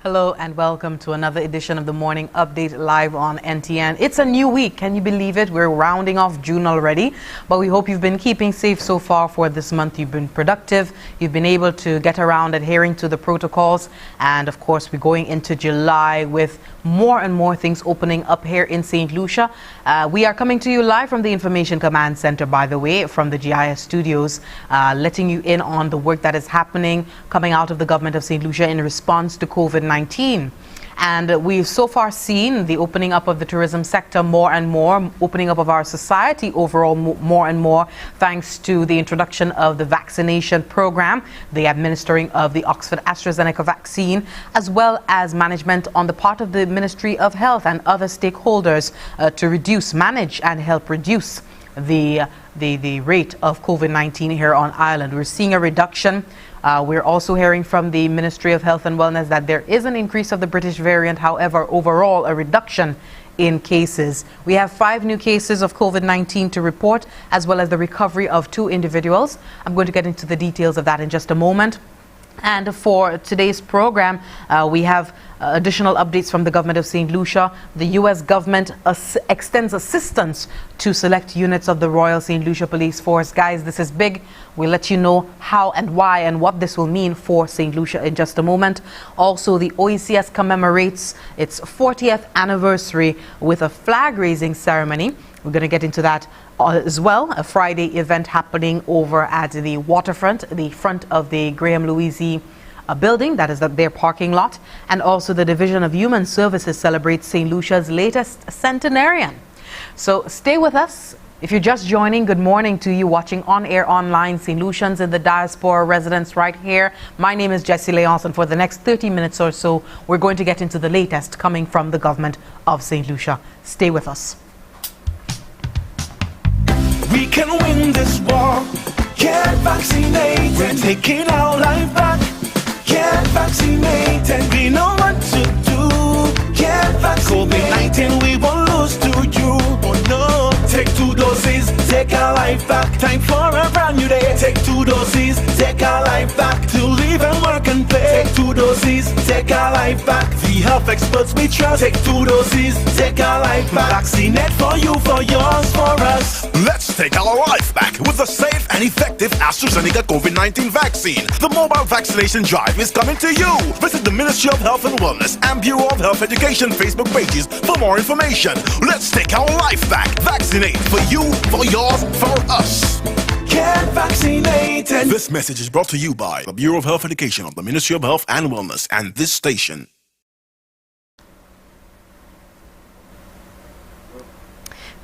Hello and welcome to another edition of the Morning Update live on NTN. It's a new week. Can you believe it? We're rounding off June already, but we hope you've been keeping safe so far for this month. You've been productive. You've been able to get around adhering to the protocols. And of course, we're going into July with more and more things opening up here in St. Lucia. We are coming to you live from the Information Command Center, by the way, from the GIS studios, letting you in on the work that is happening coming out of the government of St. Lucia in response to COVID-19. And we've so far seen the opening up of the tourism sector more and more, opening up of our society overall more and more, thanks to the introduction of the vaccination program, the administering of the Oxford AstraZeneca vaccine, as well as management on the part of the Ministry of Health and other stakeholders to manage and help reduce the rate of COVID-19 here on island. We're seeing a reduction. We're also hearing from the Ministry of Health and Wellness that there is an increase of the British variant, however, overall a reduction in cases. We have 5 new cases of COVID-19 to report, as well as the recovery of 2 individuals. I'm going to get into the details of that in just a moment. And for today's program, we have additional updates from the government of St. Lucia. The U.S. government extends assistance to select units of the Royal St. Lucia Police Force. Guys, this is big. We'll let you know how and why and what this will mean for St. Lucia in just a moment. Also, the OECS commemorates its 40th anniversary with a flag-raising ceremony. We're going to get into that as well. A Friday event happening over at the waterfront, the front of the Graham Louise building, that is their parking lot. And also the Division of Human Services celebrates St. Lucia's latest centenarian. So stay with us. If you're just joining, good morning to you watching on air online, St. Lucians in the diaspora, residents right here. My name is Jessie Leonce, and for the next 30 minutes or so, we're going to get into the latest coming from the government of St. Lucia. Stay with us. We can win this war. Get vaccinated. We're taking our life back. Get vaccinated. We know what to do. Get vaccinated. COVID-19 we won't lose to you. Oh no. Take 2 doses. Take our life back. Time for a brand new day. Take 2 doses. Take our life back. To live and work and play. Take 2 doses. Take our life back. The health experts we trust. Take 2 doses. Take our life back. Vaccinate for you, for yours, for us. Let's take our life back with a safe and effective AstraZeneca COVID-19 vaccine. The mobile vaccination drive is coming to you. Visit the Ministry of Health and Wellness and Bureau of Health Education Facebook pages for more information. Let's take our life back. Vaccinate for you, for yours, for us. Get vaccinated. This message is brought to you by the Bureau of Health Education of the Ministry of Health and Wellness and this station.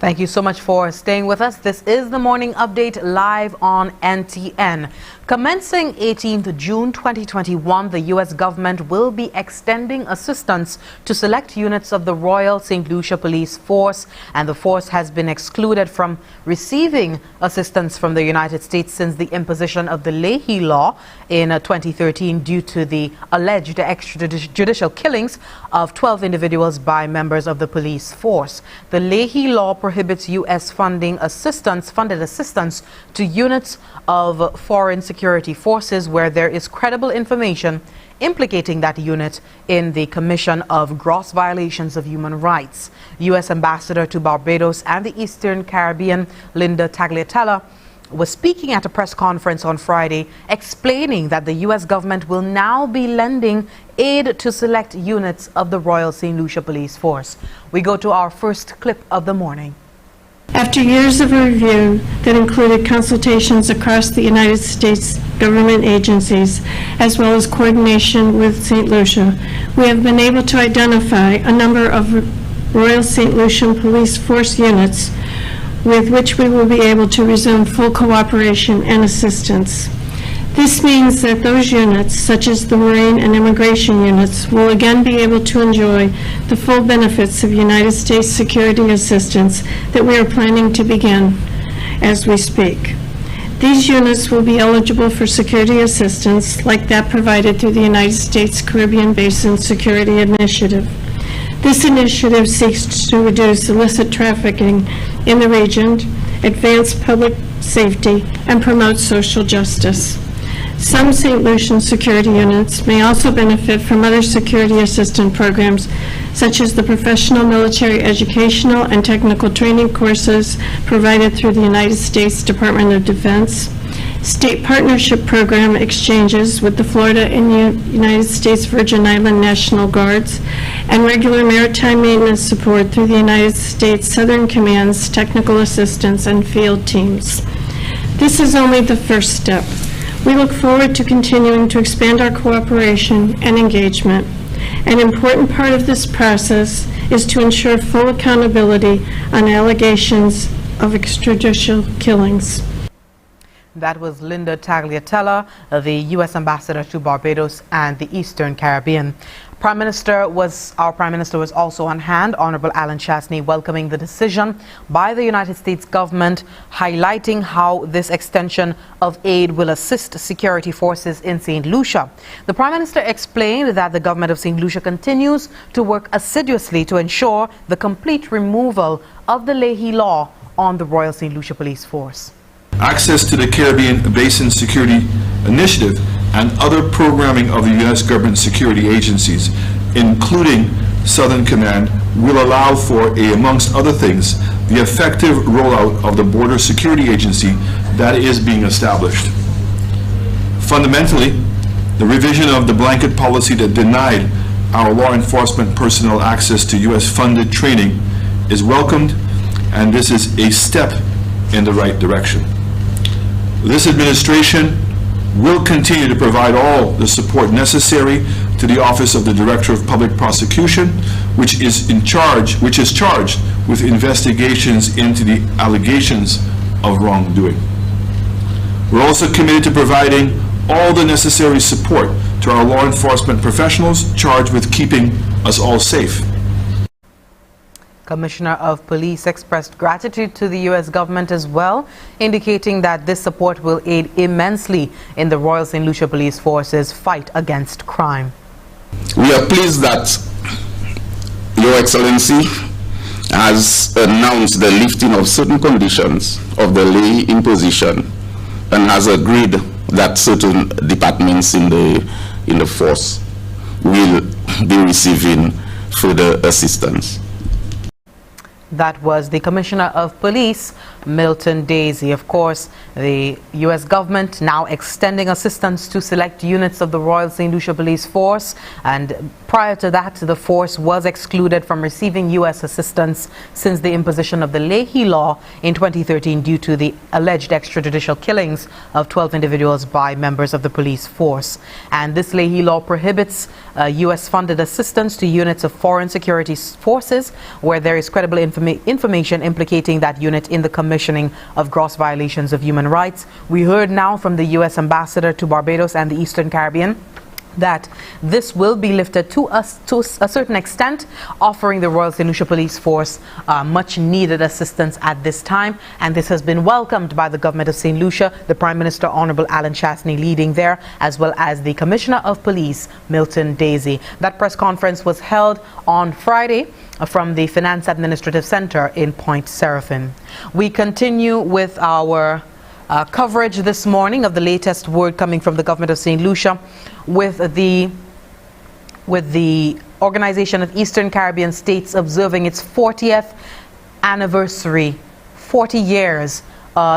Thank you so much for staying with us. This is the Morning Update live on NTN. Commencing 18th June 2021, the U.S. government will be extending assistance to select units of the Royal St. Lucia Police Force, and the force has been excluded from receiving assistance from the United States since the imposition of the Leahy Law in 2013 due to the alleged extrajudicial killings of 12 individuals by members of the police force. The Leahy Law prohibits U.S. funded assistance to units of foreign security forces where there is credible information implicating that unit in the commission of gross violations of human rights. U.S. Ambassador to Barbados and the Eastern Caribbean, Linda Tagliatella, was speaking at a press conference on Friday, explaining that the U.S. government will now be lending aid to select units of the Royal St. Lucia Police Force. We go to our first clip of the morning. After years of review that included consultations across the United States government agencies, as well as coordination with St. Lucia, we have been able to identify a number of Royal St. Lucian Police Force units with which we will be able to resume full cooperation and assistance. This means that those units, such as the Marine and Immigration units, will again be able to enjoy the full benefits of United States security assistance that we are planning to begin as we speak. These units will be eligible for security assistance like that provided through the United States Caribbean Basin Security Initiative. This initiative seeks to reduce illicit trafficking in the region, advance public safety, and promote social justice. Some St. Lucian security units may also benefit from other security assistance programs, such as the professional military educational and technical training courses provided through the United States Department of Defense, state partnership program exchanges with the Florida and United States Virgin Island National Guards, and regular maritime maintenance support through the United States Southern Command's technical assistance and field teams. This is only the first step. We look forward to continuing to expand our cooperation and engagement. An important part of this process is to ensure full accountability on allegations of extrajudicial killings. That was Linda Tagliatella, the U.S. Ambassador to Barbados and the Eastern Caribbean. Our Prime Minister was also on hand, Honorable Alan Chastney, welcoming the decision by the United States government, highlighting how this extension of aid will assist security forces in St. Lucia. The Prime Minister explained that the government of St. Lucia continues to work assiduously to ensure the complete removal of the Leahy Law on the Royal St. Lucia Police Force. Access to the Caribbean Basin Security Initiative and other programming of the U.S. government security agencies, including Southern Command, will allow for, amongst other things, the effective rollout of the Border Security Agency that is being established. Fundamentally, the revision of the blanket policy that denied our law enforcement personnel access to U.S.-funded training is welcomed, and this is a step in the right direction. This administration will continue to provide all the support necessary to the Office of the Director of Public Prosecution, which is charged with investigations into the allegations of wrongdoing. We're also committed to providing all the necessary support to our law enforcement professionals charged with keeping us all safe. Commissioner of Police expressed gratitude to the U.S. government as well, indicating that this support will aid immensely in the Royal St. Lucia Police Force's fight against crime. We are pleased that Your Excellency has announced the lifting of certain conditions of the lay imposition and has agreed that certain departments in the force will be receiving further assistance. That was the Commissioner of Police, Milton Daisy. Of course, the U.S. government now extending assistance to select units of the Royal St. Lucia Police Force. And prior to that, the force was excluded from receiving U.S. assistance since the imposition of the Leahy Law in 2013 due to the alleged extrajudicial killings of 12 individuals by members of the police force. And this Leahy Law prohibits U.S.-funded assistance to units of foreign security forces where there is credible information implicating that unit in the commissioning of gross violations of human rights. We heard now from the U.S. Ambassador to Barbados and the Eastern Caribbean that this will be lifted to a certain extent, offering the Royal St. Lucia Police Force much needed assistance at this time. And this has been welcomed by the government of St. Lucia, the Prime Minister, Honorable Alan Chastney, leading there, as well as the Commissioner of Police, Milton Daisy. That press conference was held on Friday from the Finance Administrative Center in Point Seraphim. We continue with our coverage this morning of the latest word coming from the government of St. Lucia with the Organization of Eastern Caribbean States observing its 40th anniversary, 40 years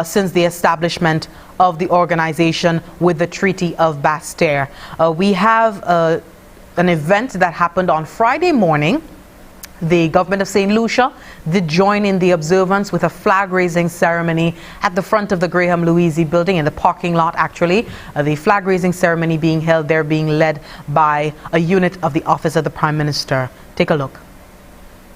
since the establishment of the organization with the Treaty of Basse-Terre. We have an event that happened on Friday morning. The government of St. Lucia did join in the observance with a flag-raising ceremony at the front of the Graham Louisi building, in the parking lot actually. The flag-raising ceremony being held there, being led by a unit of the Office of the Prime Minister. Take a look.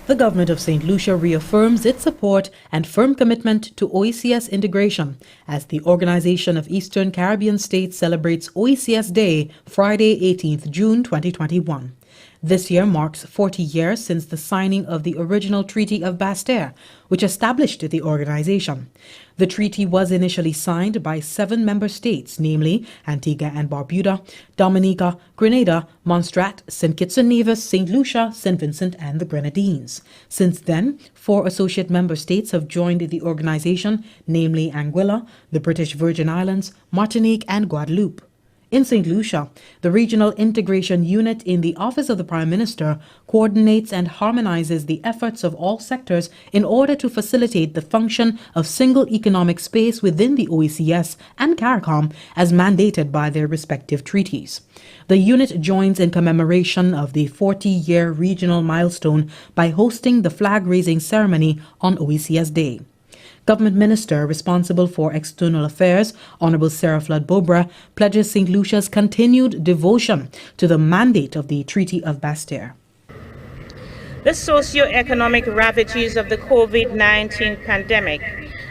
The government of St. Lucia reaffirms its support and firm commitment to OECS integration as the Organization of Eastern Caribbean States celebrates OECS Day, Friday, 18th June 2021. This year marks 40 years since the signing of the original Treaty of Basse-Terre, which established the organization. The treaty was initially signed by 7 member states, namely Antigua and Barbuda, Dominica, Grenada, Montserrat, St. Kitts and Nevis, St. Lucia, St. Vincent, and the Grenadines. Since then, 4 associate member states have joined the organization, namely Anguilla, the British Virgin Islands, Martinique, and Guadeloupe. In St. Lucia, the Regional Integration Unit in the Office of the Prime Minister coordinates and harmonizes the efforts of all sectors in order to facilitate the function of single economic space within the OECS and CARICOM as mandated by their respective treaties. The unit joins in commemoration of the 40-year regional milestone by hosting the flag-raising ceremony on OECS Day. Government Minister responsible for External Affairs, Honorable Sarah Flood-Bobra, pledges St. Lucia's continued devotion to the mandate of the Treaty of Bastyr. The socio-economic ravages of the COVID-19 pandemic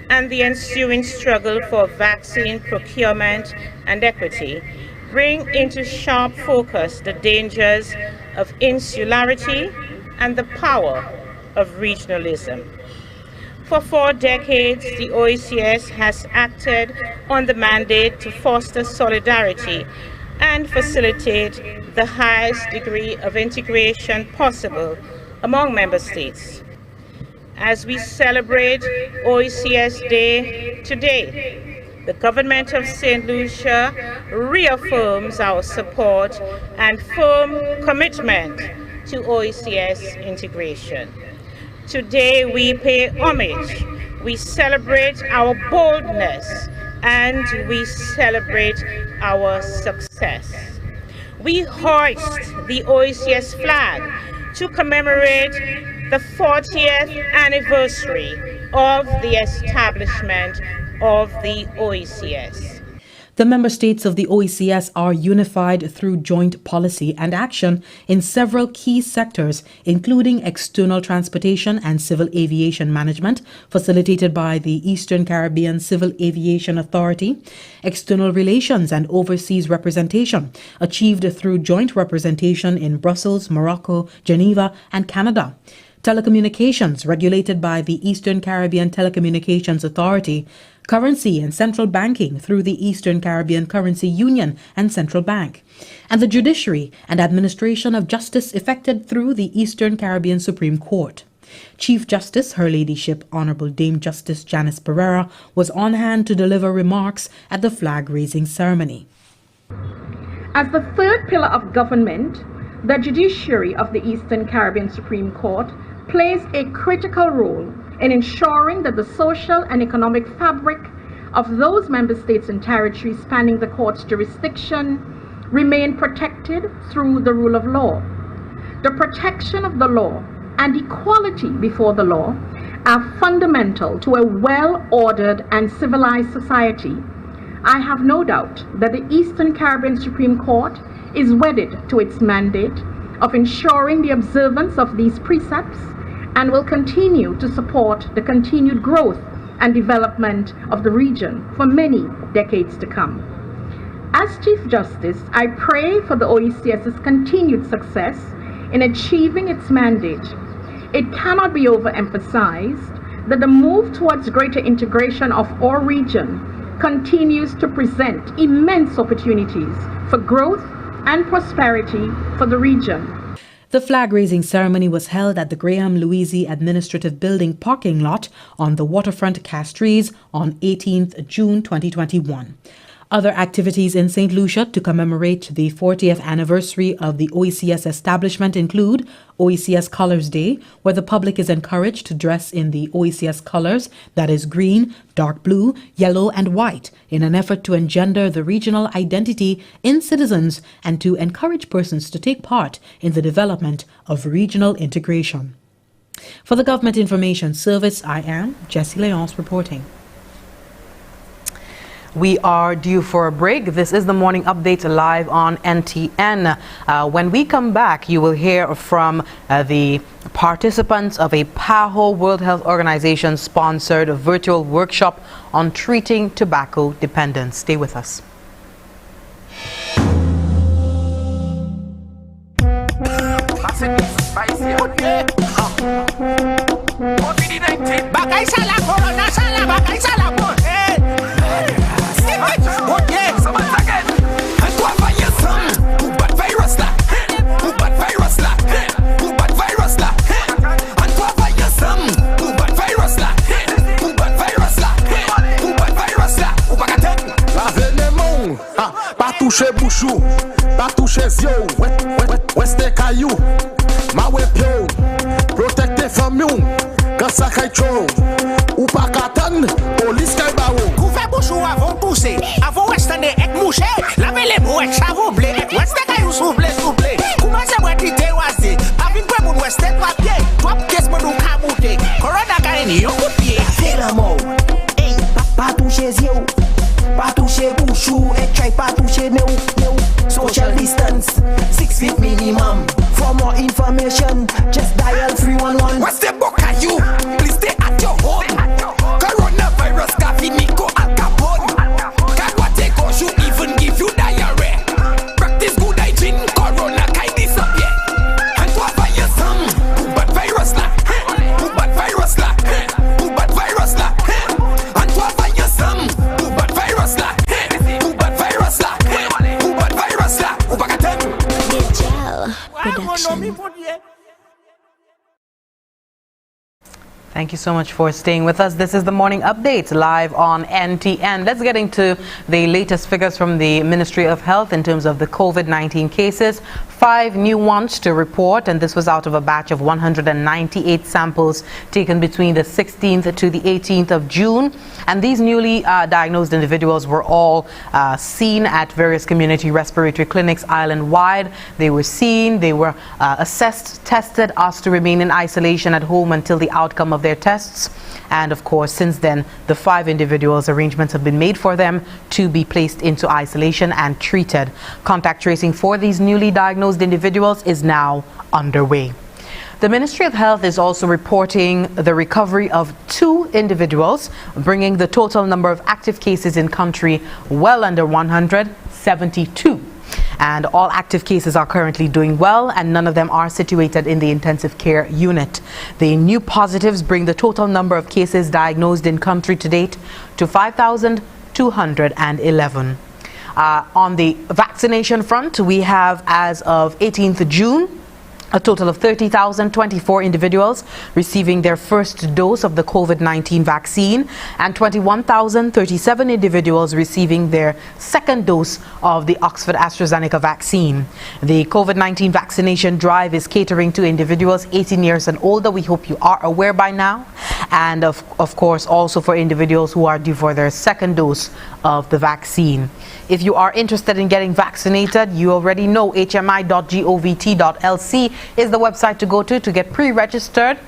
and the ensuing struggle for vaccine procurement and equity bring into sharp focus the dangers of insularity and the power of regionalism. For 4 decades, the OECS has acted on the mandate to foster solidarity and facilitate the highest degree of integration possible among member states. As we celebrate OECS Day today, the government of St. Lucia reaffirms our support and firm commitment to OECS integration. Today we pay homage, we celebrate our boldness, and we celebrate our success. We hoist the OECS flag to commemorate the 40th anniversary of the establishment of the OECS. The member states of the OECS are unified through joint policy and action in several key sectors, including external transportation and civil aviation management, facilitated by the Eastern Caribbean Civil Aviation Authority, external relations and overseas representation, achieved through joint representation in Brussels, Morocco, Geneva, and Canada. Telecommunications, regulated by the Eastern Caribbean Telecommunications Authority, currency and central banking through the Eastern Caribbean Currency Union and Central Bank, and the judiciary and administration of justice effected through the Eastern Caribbean Supreme Court. Chief Justice, Her Ladyship Honorable Dame Justice Janice Pereira, was on hand to deliver remarks at the flag-raising ceremony. As the third pillar of government, the judiciary of the Eastern Caribbean Supreme Court plays a critical role in ensuring that the social and economic fabric of those member states and territories spanning the court's jurisdiction remain protected through the rule of law. The protection of the law and equality before the law are fundamental to a well-ordered and civilized society. I have no doubt that the Eastern Caribbean Supreme Court is wedded to its mandate of ensuring the observance of these precepts and will continue to support the continued growth and development of the region for many decades to come. As Chief Justice, I pray for the OECS's continued success in achieving its mandate. It cannot be overemphasized that the move towards greater integration of our region continues to present immense opportunities for growth and prosperity for the region. The flag-raising ceremony was held at the Graham Louisi Administrative Building parking lot on the waterfront Castries on 18th June 2021. Other activities in St. Lucia to commemorate the 40th anniversary of the OECS establishment include OECS Colors Day, where the public is encouraged to dress in the OECS colors, that is green, dark blue, yellow and white, in an effort to engender the regional identity in citizens and to encourage persons to take part in the development of regional integration. For the Government Information Service, I am Jessie Leonce reporting. We are due for a break. This is the morning update live on NTN. When we come back, you will hear from the participants of a PAHO World Health Organization sponsored virtual workshop on treating tobacco dependence. Stay with us. toucher bouchou, pas toucher zio, ouest caillou, ma wepio, protecte famille, quand ça caille trop, ou pas katan, police caille bao. Couvert bouchou avant pousser, avant western et moucher, lavez les mots et chavou blé, west caillou soufflé, soufflé, comment c'est moi qui t'ai oisé, avec quoi mon western papier, toi qu'est-ce que nous camouté, corona carré, yon coup de pied. C'est la mort, hey, pas toucher zio. Pas toucher bouchou et try pas toucher nous. Social distance, 6 feet minimum. For more information, just dial 311. What's the book at you? Please stay at your home. Coronavirus coffee Nico Al Capone. Can what take you even give you diarrhea? Practice good hygiene, corona can disappear. And to fire some, but virus la, but virus la, but virus la. And to fire some, but virus la, but virus la, but virus la. Production. Thank you so much for staying with us. This is the Morning Update live on NTN. Let's get into the latest figures from the Ministry of Health in terms of the COVID-19 cases. 5 new ones to report, and this was out of a batch of 198 samples taken between the 16th to the 18th of June. And these newly diagnosed individuals were all seen at various community respiratory clinics island-wide. They were seen, they were assessed, tested, asked to remain in isolation at home until the outcome of their tests. And of course, since then, the 5 individuals, arrangements have been made for them to be placed into isolation and treated. Contact tracing for these newly diagnosed individuals is now underway. The Ministry of Health is also reporting the recovery of 2 individuals, bringing the total number of active cases in country well under 172. And all active cases are currently doing well, and none of them are situated in the intensive care unit. The new positives bring the total number of cases diagnosed in country to date to 5,211. On the vaccination front, we have, as of 18th June, a total of 30,024 individuals receiving their first dose of the COVID-19 vaccine and 21,037 individuals receiving their second dose of the Oxford AstraZeneca vaccine. The COVID-19 vaccination drive is catering to individuals 18 years and older. We hope you are aware by now. And of course, also for individuals who are due for their second dose of the vaccine. If you are interested in getting vaccinated, you already know hmi.govt.lc is the website to go to get pre-registered,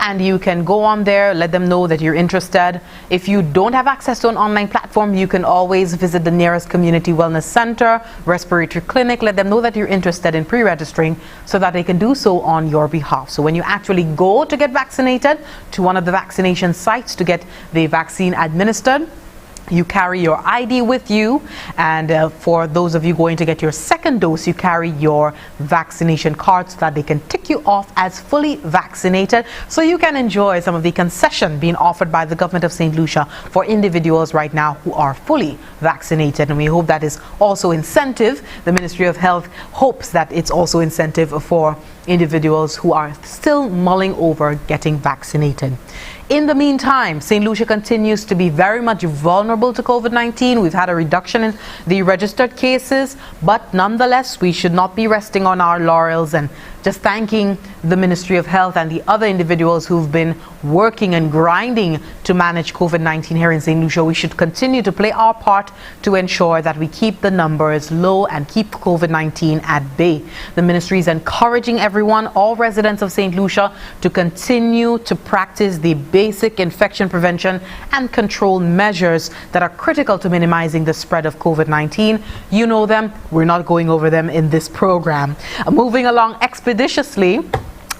and you can go on there, let them know that you're interested. If you don't have access to an online platform, you can always visit the nearest community wellness center, respiratory clinic, let them know that you're interested in pre-registering so that they can do so on your behalf. So when you actually go to get vaccinated to one of the vaccination sites to get the vaccine administered, you carry your ID with you, and for those of you going to get your second dose, you carry your vaccination card so that they can tick you off as fully vaccinated, so you can enjoy some of the concession being offered by the government of St. Lucia for individuals right now who are fully vaccinated. And we hope that is also incentive. The Ministry of Health hopes that it's also incentive for individuals who are still mulling over getting vaccinated. In the meantime, St. Lucia continues to be very much vulnerable to COVID-19. We've had a reduction in the registered cases, but nonetheless, we should not be resting on our laurels and just thanking the Ministry of Health and the other individuals who've been working and grinding to manage COVID-19 here in St. Lucia. We should continue to play our part to ensure that we keep the numbers low and keep COVID-19 at bay. The ministry is encouraging everyone, all residents of St. Lucia, to continue to practice the basic infection prevention and control measures that are critical to minimizing the spread of COVID-19. You know them. We're not going over them in this program. Moving along expeditiously,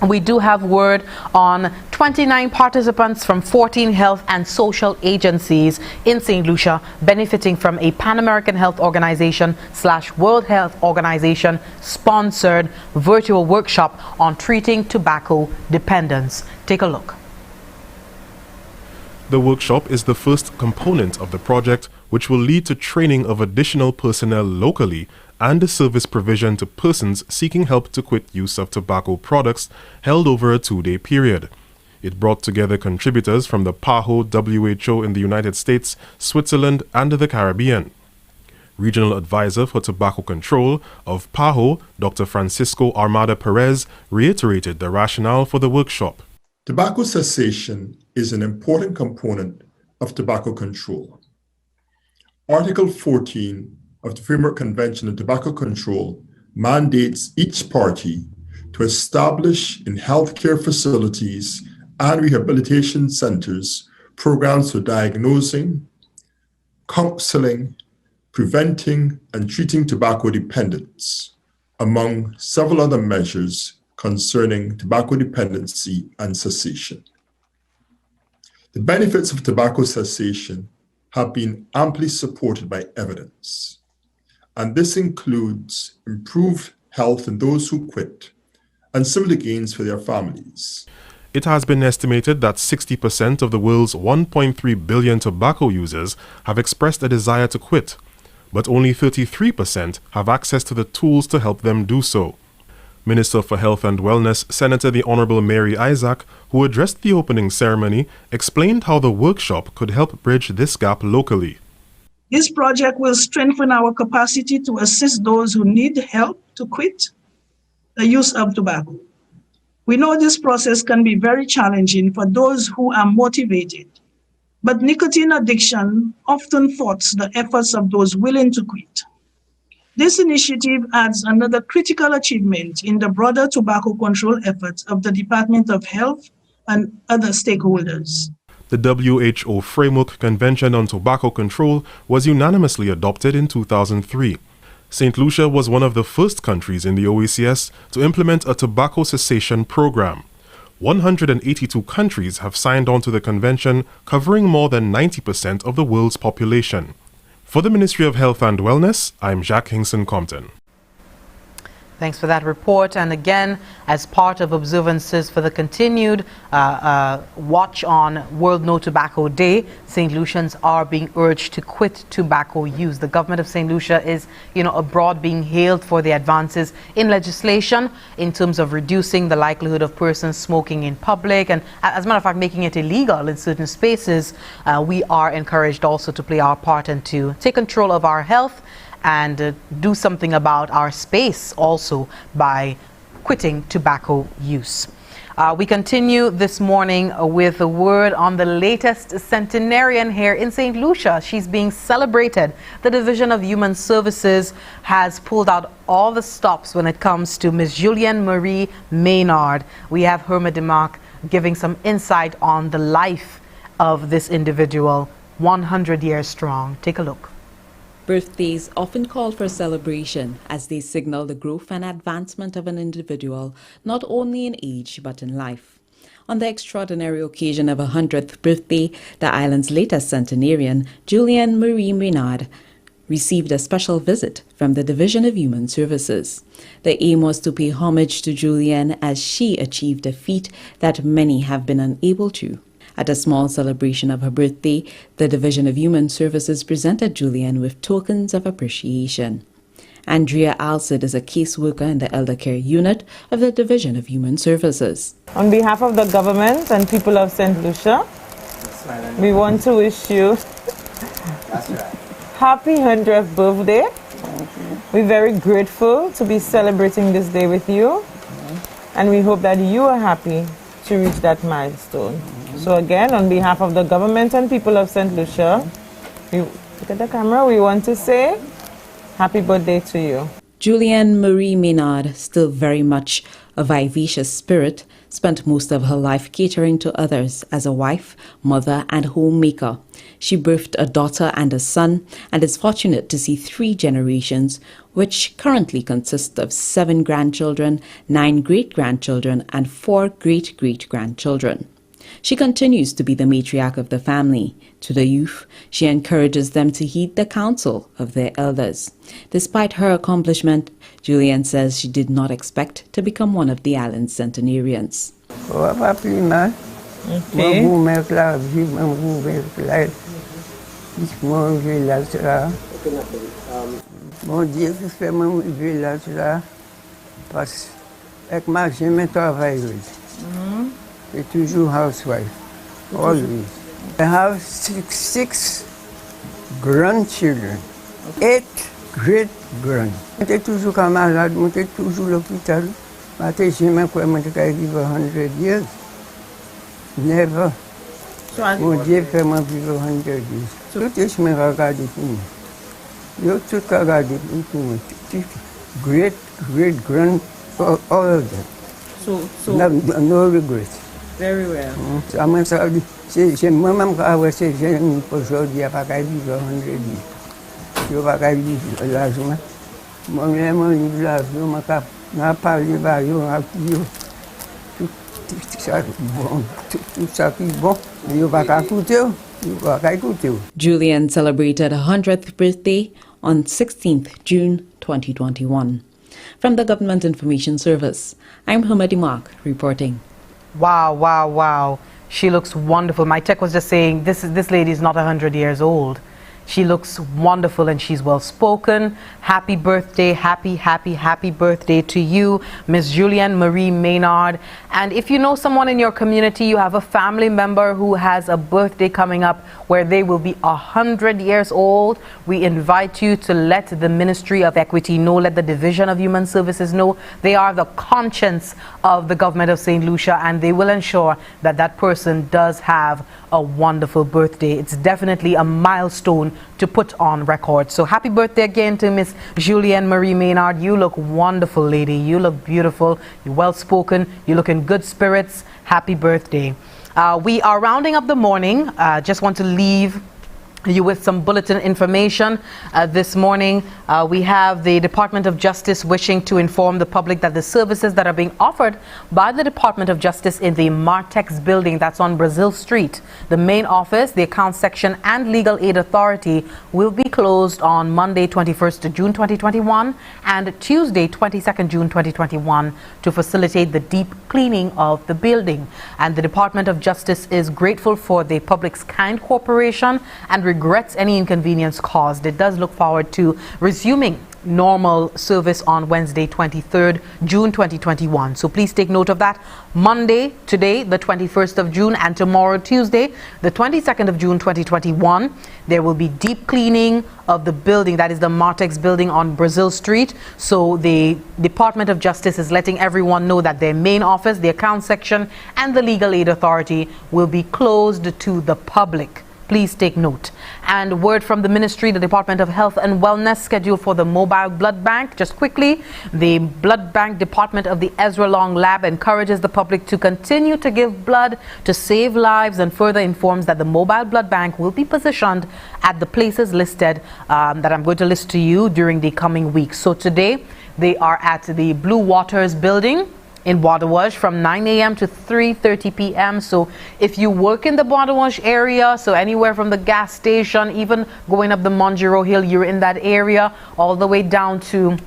we do have word on 29 participants from 14 health and social agencies in St. Lucia benefiting from a Pan-American Health Organization / World Health Organization sponsored virtual workshop on treating tobacco dependence. Take a look. The workshop is the first component of the project, which will lead to training of additional personnel locally and the service provision to persons seeking help to quit use of tobacco products, held over a 2-day period. It brought together contributors from the PAHO WHO in the United States, Switzerland, and the Caribbean. Regional Advisor for Tobacco Control of PAHO, Dr. Francisco Armada Perez, reiterated the rationale for the workshop. Tobacco cessation is an important component of tobacco control. Article 14 of the Framework Convention on Tobacco Control mandates each party to establish in healthcare facilities and rehabilitation centers programs for diagnosing, counseling, preventing, and treating tobacco dependence, among several other measures concerning tobacco dependency and cessation. The benefits of tobacco cessation have been amply supported by evidence, and this includes improved health in those who quit and similar gains for their families. It has been estimated that 60% of the world's 1.3 billion tobacco users have expressed a desire to quit, but only 33% have access to the tools to help them do so. Minister for Health and Wellness, Senator the Honorable Mary Isaac, who addressed the opening ceremony, explained how the workshop could help bridge this gap locally. This project will strengthen our capacity to assist those who need help to quit the use of tobacco. We know this process can be very challenging for those who are motivated, but nicotine addiction often thwarts the efforts of those willing to quit. This initiative adds another critical achievement in the broader tobacco control efforts of the Department of Health and other stakeholders. The WHO Framework Convention on Tobacco Control was unanimously adopted in 2003. St. Lucia was one of the first countries in the OECS to implement a tobacco cessation program. 182 countries have signed on to the convention, covering more than 90% of the world's population. For the Ministry of Health and Wellness, I'm Jacques Hinkson-Compton. Thanks for that report. And again, as part of observances for the continued watch on World No Tobacco Day, St. Lucians are being urged to quit tobacco use. The government of St. Lucia is, abroad being hailed for the advances in legislation in terms of reducing the likelihood of persons smoking in public and, as a matter of fact, making it illegal in certain spaces. We are encouraged also to play our part and to take control of our health and do something about our space also by quitting tobacco use. We continue this morning with a word on the latest centenarian here in St. Lucia. She's being celebrated. The Division of Human Services has pulled out all the stops when it comes to Ms. Julienne Marie Maynard. We have Herma DeMarc giving some insight on the life of this individual, 100 years strong. Take a look. Birthdays often call for celebration as they signal the growth and advancement of an individual, not only in age but in life. On the extraordinary occasion of her 100th birthday, the island's latest centenarian, Julienne Marie Maynard, received a special visit from the Division of Human Services. The aim was to pay homage to Julienne as she achieved a feat that many have been unable to. At a small celebration of her birthday, the Division of Human Services presented Julienne with tokens of appreciation. Andrea Alcid is a caseworker in the Elder Care Unit of the Division of Human Services. On behalf of the government and people of St. Lucia, we want to wish you happy 100th birthday. We're very grateful to be celebrating this day with you, and we hope that you are happy to reach that milestone. So again, on behalf of the government and people of St. Lucia, look at the camera, we want to say happy birthday to you. Julienne Marie Maynard, still very much a vivacious spirit, spent most of her life catering to others as a wife, mother, and homemaker. She birthed a daughter and a son and is fortunate to see 3 generations, which currently consist of 7 grandchildren, 9 great-grandchildren, and 4 great-great-grandchildren. She continues to be the matriarch of the family. To the youth, she encourages them to heed the counsel of their elders. Despite her accomplishment, Julienne says she did not expect to become one of the island's centenarians. I'm toujours housewife, always. I have six grandchildren, 8 great-grand. J'étais toujours camarade, j'étais toujours à l'hôpital. Je jamais quoi, je vivre 100 years. Never. Mon Dieu fait moi vivre 100 years. Tout est me regarder pour moi. You tout regarder pour moi. Great-grand, all of them. So no regret. Very well. C'est moi-même qui ai essayé de aujourd'hui à pas vivre 100 years. Je ne vais pas vivre l'argent. Moi-même, je vis l'argent, je ne parle pas de tout ça qui est bon. Je ne vais pas écouter. Julian celebrated her 100th birthday on 16th June 2021. From the Government Information Service, I'm Hamadi Mark reporting. Wow, wow, wow. She looks wonderful. My tech was just saying this lady is not 100 years old. She looks wonderful and she's well spoken. Happy birthday, happy birthday to you, Miss Julianne Marie Maynard. And if you know someone in your community, you have a family member who has a birthday coming up where they will be 100 years old, we invite you to let the Ministry of Equity know, let the Division of Human Services know. They are the conscience of the government of St. Lucia, and they will ensure that that person does have a wonderful birthday. It's definitely a milestone to put on record. So happy birthday again to Miss Julianne Marie Maynard. You look wonderful, lady. You look beautiful. You're well spoken. You look in good spirits. Happy birthday. We are rounding up the morning. Just want to leave you with some bulletin information. This morning we have the Department of Justice wishing to inform the public that the services that are being offered by the Department of Justice in the Martex building that's on Brazil Street, the main office, the account section and legal aid authority will be closed on Monday 21st June 2021 and Tuesday 22nd June 2021 to facilitate the deep cleaning of the building. And the Department of Justice is grateful for the public's kind cooperation and regrets any inconvenience caused. It does look forward to resuming normal service on Wednesday 23rd June 2021. So please take note of that. Monday, today, the 21st of June, and tomorrow, Tuesday, the 22nd of June 2021, there will be deep cleaning of the building, that is the Martex building on Brazil Street. So the Department of Justice is letting everyone know that their main office, the account section, and the legal aid authority will be closed to the public. Please take note. And word from the ministry, the Department of Health and Wellness schedule for the mobile blood bank. Just quickly, the blood bank department of the Ezra Long Lab encourages the public to continue to give blood to save lives and further informs that the mobile blood bank will be positioned at the places listed that I'm going to list to you during the coming weeks. So today they are at the Blue Waters building in Wadawaj from 9 a.m. to 3:30 p.m. So if you work in the Wadawaj area, so anywhere from the gas station, even going up the Monjero Hill, you're in that area, all the way down to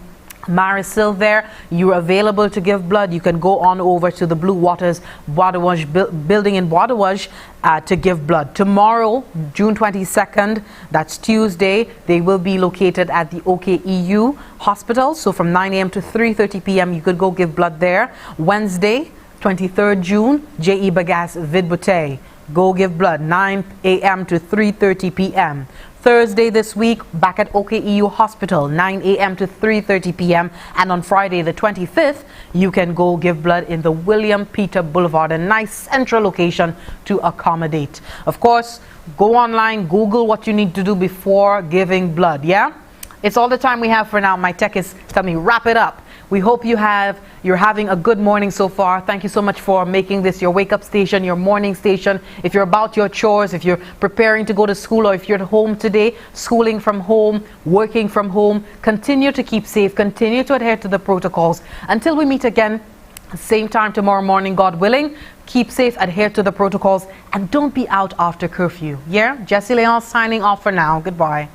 Marisil there, you're available to give blood. You can go on over to the Blue Waters Wadawaj building in Wadawaj to give blood. Tomorrow, June 22nd, that's Tuesday, they will be located at the OKEU hospital. So from 9 a.m. to 3:30 p.m. you could go give blood there. Wednesday, 23rd June, J.E. Bagas Vidbute. Go give blood, 9 a.m. to 3:30 p.m. Thursday this week, back at OKEU Hospital, 9 a.m. to 3:30 p.m. And on Friday, the 25th, you can go give blood in the William Peter Boulevard, a nice central location to accommodate. Of course, go online, Google what you need to do before giving blood, yeah? It's all the time we have for now. My tech is telling me, wrap it up. We hope you're having a good morning so far. Thank you so much for making this your wake-up station, your morning station. If you're about your chores, if you're preparing to go to school, or if you're at home today, schooling from home, working from home, continue to keep safe, continue to adhere to the protocols. Until we meet again, same time tomorrow morning, God willing, keep safe, adhere to the protocols, and don't be out after curfew. Yeah? Jessie Leon signing off for now. Goodbye.